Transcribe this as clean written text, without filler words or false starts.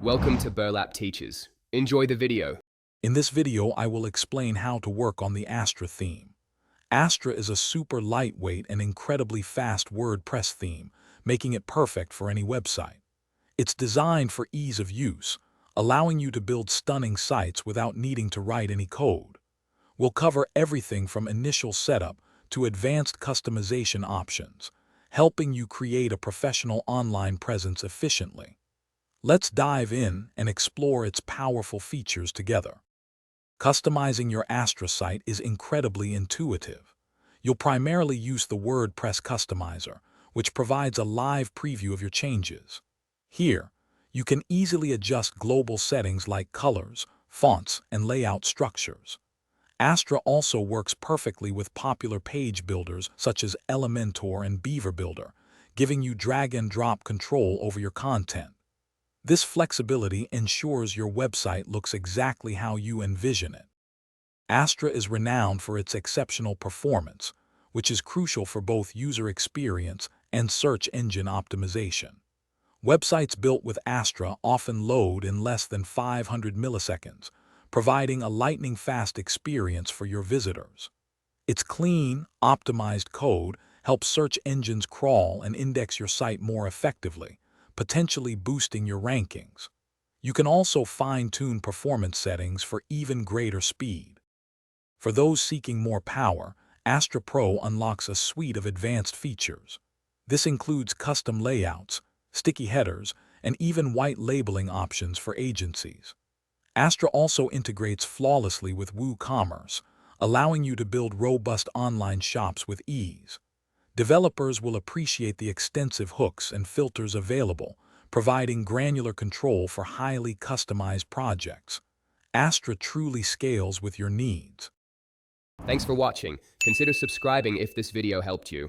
Welcome to Burlap Teachers. Enjoy the video. In this video, I will explain how to work on the Astra theme. Astra is a super lightweight and incredibly fast WordPress theme, making it perfect for any website. It's designed for ease of use, allowing you to build stunning sites without needing to write any code. We'll cover everything from initial setup to advanced customization options, helping you create a professional online presence efficiently. Let's dive in and explore its powerful features together. Customizing your Astra site is incredibly intuitive. You'll primarily use the WordPress customizer, which provides a live preview of your changes. Here, you can easily adjust global settings like colors, fonts, and layout structures. Astra also works perfectly with popular page builders such as Elementor and Beaver Builder, giving you drag-and-drop control over your content. This flexibility ensures your website looks exactly how you envision it. Astra is renowned for its exceptional performance, which is crucial for both user experience and search engine optimization. Websites built with Astra often load in less than 500 milliseconds, providing a lightning-fast experience for your visitors. Its clean, optimized code helps search engines crawl and index your site more effectively, potentially boosting your rankings. You can also fine-tune performance settings for even greater speed. For those seeking more power, Astra Pro unlocks a suite of advanced features. This includes custom layouts, sticky headers, and even white labeling options for agencies. Astra also integrates flawlessly with WooCommerce, allowing you to build robust online shops with ease. Developers will appreciate the extensive hooks and filters available, providing granular control for highly customized projects. Astra truly scales with your needs. Thanks for watching. Consider subscribing if this video helped you.